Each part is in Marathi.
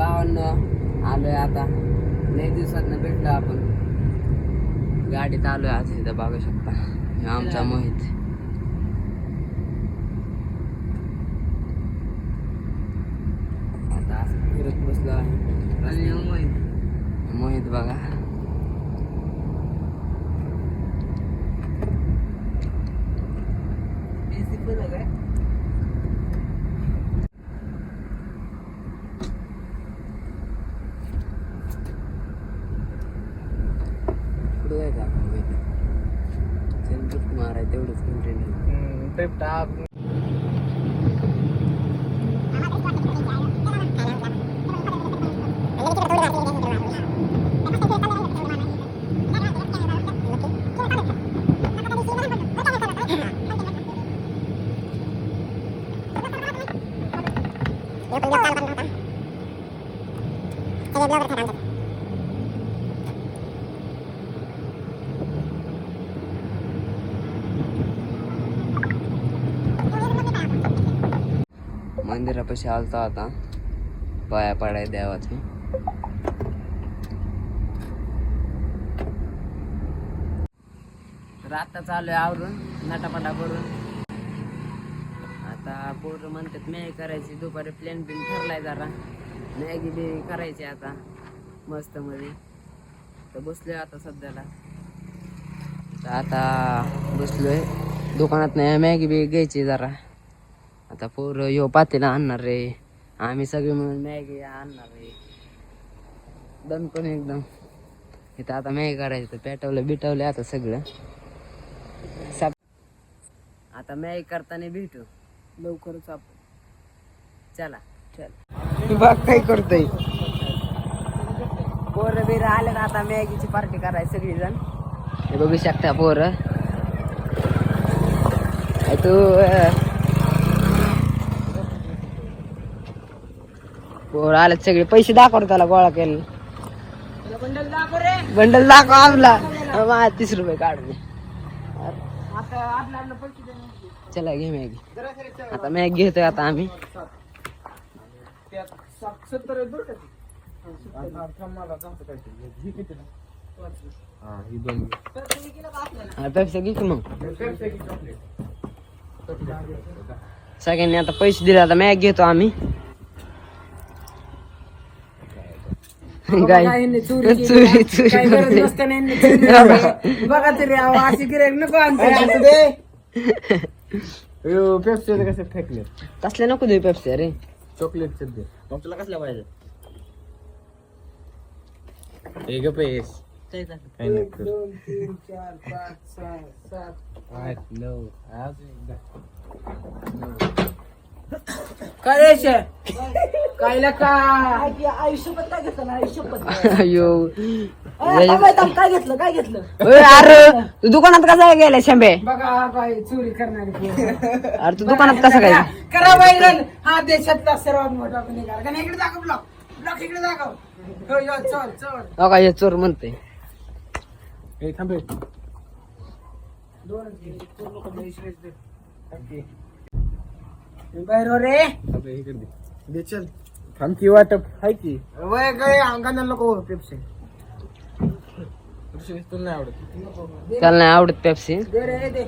भावांना आलोय आता, लय दिवसात भेटलो आपण. गाडीत आलोय आज, इथं बघू शकता हे आमचा मोहित. आता असं फिरत बसलो आहे. मोहित बघा, माराय तेवढंच कंटिन्यू ट्रिप टाप. मंदिरापाशी आलतो आता, पाया पडाय देवाचे. तर आता चालू आहे आवरून नटापटा करून. आता पोरं म्हणतात मॅगी करायची, दुपारी प्लॅन बिन ठरलाय जरा मॅगी बी करायची आता मस्त मध्ये. तर बसलोय आता सध्याला, तर आता बसलोय दुकानात, नाही मॅगी बी घ्यायची जरा. आता पोरं यो पातेला आणणार रे, आम्ही सगळे मिळून मॅगी आणणार रे. दणकन एकदम इथं आता मॅगी करायचं. पेटवलं बिटवलं आता सगळं. आता मॅगी करताना भेटू लवकरच आपण. चला चल बघ काय करतोय. पोरं बिरं आले ना आता मॅगीची पार्टी करायची सगळीजण. हे बघू शकता पोरं. तू पोरं आले सगळे. पैसे दाखव त्याला गोळा केले. बंडल दाखव आपला. 30 रुपये काढले. चला घे मॅगी. आता मॅगी घेतोय आता आम्ही. पेप्सी घे की मग. सगळ्यांनी आता पैसे दिले, आता मॅगी घेतो आम्ही. चोरी बघा तरी अशी गिऱ्हाईक नको. पेप्सी कसे फेकले तसले नको देऊ पेप्सी. अरे चॉकलेट दे. मग तुला कसल्या पाहिजे? एक पैस 2 3 4 5 6 7 8 9 काय कायला काय आयुष्यपत काय घेतलं ना आयुष्यपत. अयो काय घेतलं काय घेतलं? अरे तू दुकानात कसा गेला शंभे? बघा काय चोरी करणारी. अरे तू दुकानात कसा काय करा बाई? हा देशातला सर्वात मोठा गुन्हेगार. इकडे दाखव ब्लॉक ब्लॉक इकडे दाखव. चोर चोर बघा हे चोर म्हणते. थांबे बाहेर रे दे. चल थांबकी वाटप हाय की वय काय अंगाला नको पेप्सी. तुला नाही आवडत? त्याला नाही आवडत पेप्सी. दे रे दे.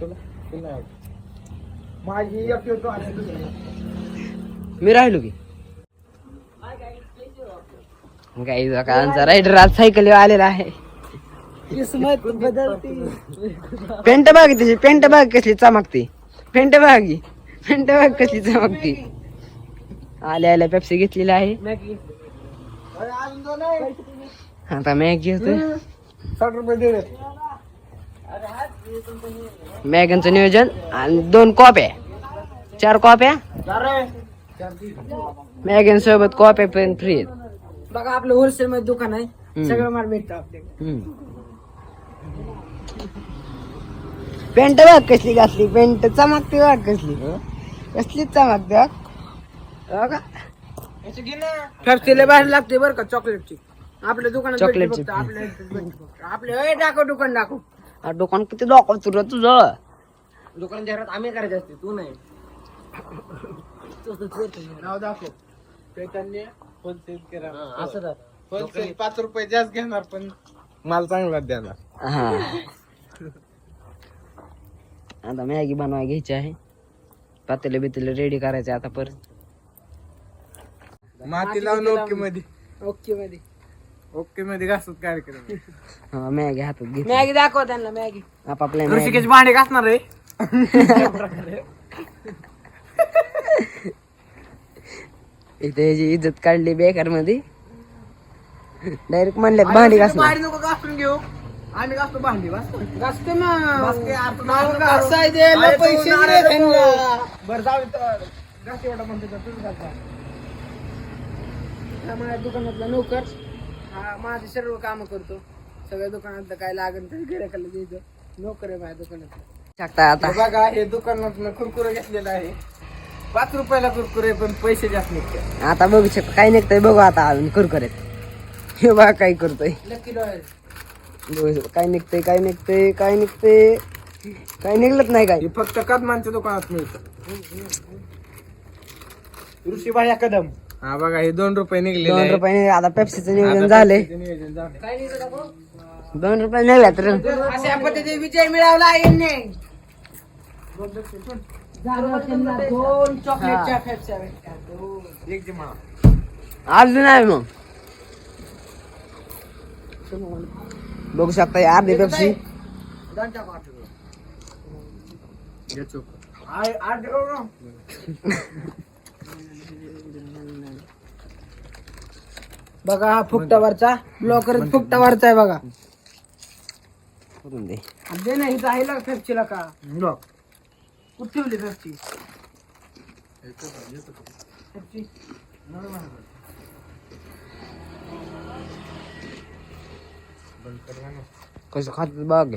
तुला आवडत? माझी मी राहिलो की काही आमचा रायडर आज सायकल आलेला आहे. पेंट बघ त्याची. पेंट बघ कसली चमकते. पेंट बघ. पेंट बघ कसली चमकते. आल्या आल्या पेप्सी घेतलेली आहे. आता मॅगी घेतोय. 60 रुपये दे. मॅगनचं नियोजन आणि 2 कॉप्या 4 कॉप्या. मॅगन सोबत कॉप्या पण फ्री आहेत. बघा आपलं होलसेल मध्ये दुकान आहे. सगळं माल भेटतं आपल्याकडे. पेंट बघ कसली घातली. पेंट चमकते बघ कसली. कसली चमकते बघा. पेप्सीला बाहेर लागते बरं का चॉकलेटची. आपल्या दुकानात चॉकलेटची आपले दाखव दुकान दाखव. दुकान किती दाखव तुझं. दुकान जाहिरात आम्ही करायची असते तू नाही. नाव दाखव. चैतन्य होलसेल करा असं होलसेल 5 रुपये जास्त घेणार पण माल चांगला देणार. हा आता मॅगी बनवाय घ्यायची आहे. पातेले बितेले रेडी करायचे आता परत. माती लावून ओके मध्ये ओके मध्ये ओके मध्ये घासत कार्यक्रम. हा मॅगी हातात घेतली. मॅगी दाखव त्यांना मॅगी. आपापल्या मॅगी. ऋषिकेश भांडे घासणार आहे. इथे याची इज्जत काढली बेकार मध्ये. डायरेक्ट म्हणले भांडी घासणार. भांडी नको घासून घेऊ, आम्ही घासतो भांडी. घासते ना पैसे बरं जाऊ घास एवढा म्हणते तर तूच घास. हा माझ्या दुकानातला नोकर. हा माझं सर्व काम करतो. सगळ्या दुकानातलं काय लागेल तर गिरायकाला द्यायचं. नोकर आहे माझ्या दुकानात. शकता आता. हे बघा हे दुकानात कुरकुरे घेतलेलं आहे. 5 रुपयाला कुरकुरे पण पैसे जास्त निघतात. आता बघू शकतो काय निघतंय बघू आता अजून कुरकुरेत. हे बघा काय करतोय. Lucky royal. बघू शकतो काय निघतंय काय निघतंय काय निघतंय. काय निघलत नाही काय. हे फक्त कदमांच्या दुकानात मिळतं. ऋषीबाया कदम. हा बघा हे 2 रुपये निघले. 2 रुपये आता पेप्सीचं नियोजन झालंय. नियोजन झालं. काय नाही दाखव. 2 रुपये निघल्या तर अशा पद्धतीने विजय मिळवला यांनी. दोन चॉकलेटच्या फेप्स्या भेटल्या. दोन. एक जे म्हणा. अजून नाही मग बघू शकता अर्धी पेप्सी. बघा हा फुकटावरचा ब्लॉकर फुकटावरचा आहे बघा. करून दे. दे ना इथं आहे ना फेप्सीला का ब्लॉक. कुठे ठेवली फेप्सी. फेप्सी कसं खात बघ.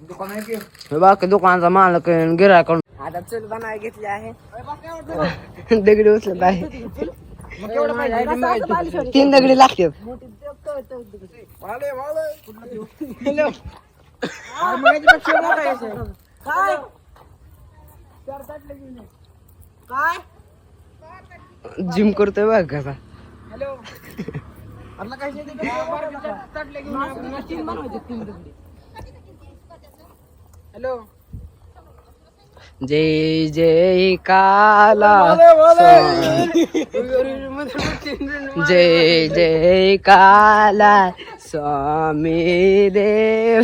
दुकान आहे की हे बाकी दुकानाचा मालक गिराय करून आता चल बनाय घेतली आहे. दगडी उचलत आहे. मग केवढं पाहिजे? 3 दगडी लागतात. काय काय जिम करतोय बघ कसा. हॅलो हॅलो जय जय काला जय जय काला स्वामी देव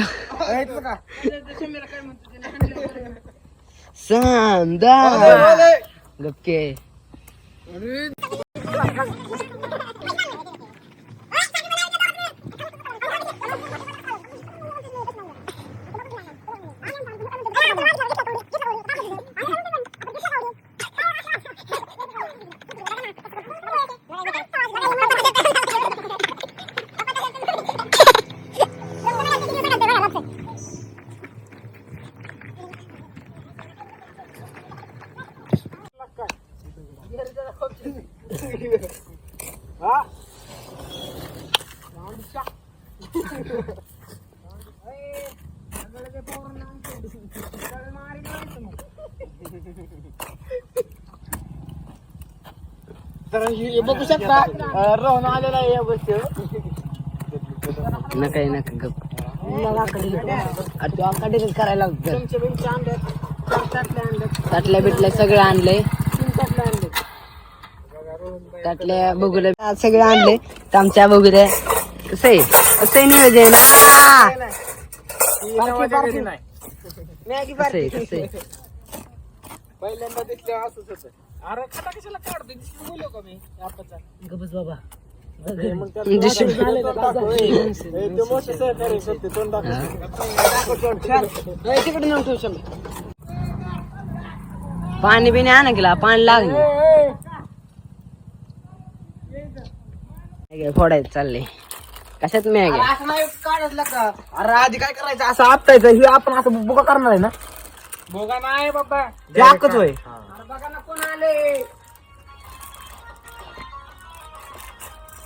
सांदा गपके. बघू शकता रोहन आलेला आहे या गोष्टी. नका नका गप. कडे करायला लागतं. ताटल्या बिटल्या सगळं आणलंय. ताटल्या बघूल्या सगळे आणले. आमच्या बघूल्या कसं आहे कसं आहे नियोजन. मॅगी कसं आहे कसं आहे. पहिल्यांदा दिसल्या असंच होतं. अरे खाता कशाला काढतोय बोललो का मी आपाचा. गबस बाबा. मग त्यात ते मोठे सहकार्य करते तोंड तिकडे नेऊन ठेवू शकतो. पाणी बिणी आणा गेला पाणी लागले. फोडायचं चाललंय. कशात मॅगी असं नाही काढत का. अरे आधी काय करायचं असं आपटायचं. हे आपण असं बुका करणार आहे ना. बोगा नाही बाबा. हे आकच होय. बघा ना कोण आले.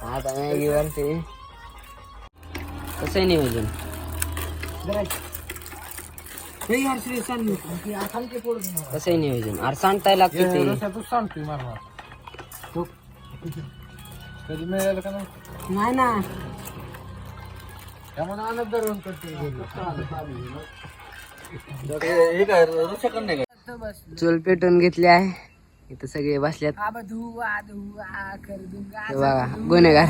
आता मॅगी वरती कसं आहे नियोजन. कसं आहे नियोजन. अरे सांगताय लागते ते. तू सांगतोय मला कधी मिळालं का नाही नाही ना त्यामुळे आनंद धरून करते हे काय सेकंड नाही तो बस चूल पेटून घेतली आहे. इथं सगळे बसल्यात. आबा धुआ धुआ कर दूंगा हे बघा गुन्हेगार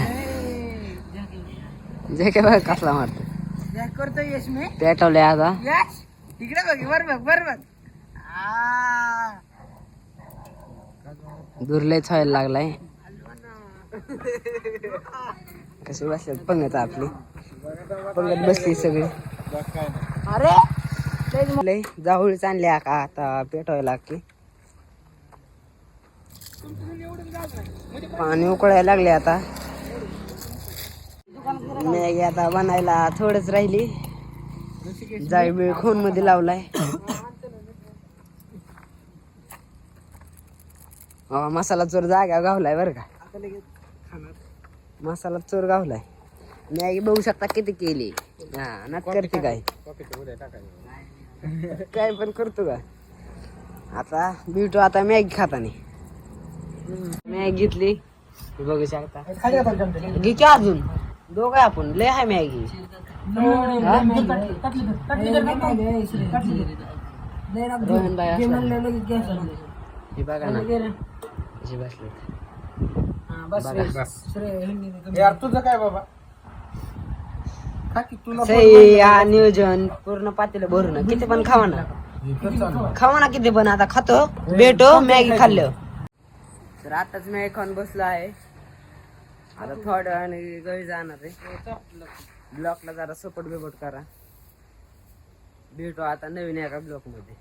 जे काय बघा कसला मारतो. करतो यश मी पेटवलंय आता. यश इकडे बघ वर बघ दुर्लयच व्हायला लागलाय. कशी बसल्यात पंगत आपली. पंगत बसली सगळी. अरे लय जाऊळीच आणल्या का आता पेटवायला लागते. पाणी उकळायला लागले आता. मॅगी आता बनायला थोडंच राहिली. जाळी बिळ खून मध्ये लावलाय. मसाला चोर जागा गावलाय बरं का. मसाला चोर गावलाय. मॅगी बघू शकता किती केली. हा नाट करते काय काय पण करतो का. आता बिटू आता मॅगी खातानी मॅगी घेतली बघू शकता. घे की अजून दोघं आपण लय आहे मॅगी. हे बघा ना कशी बसले. यार तुझं काय बाबा खा की तुला सही हा नियोजन पूर्ण पातेलं भरून किती पण खावा ना किती पण. आता खातो भेटो मॅगी खाल्लं तर आताच मॅगी खाऊन बसलो आहे. आता थोड्या वेळाने घरी जाणार आहे. ब्लॉकला जरा सपोर्ट बिपोर्ट करा. भेटू आता नवीन एका ब्लॉक मध्ये.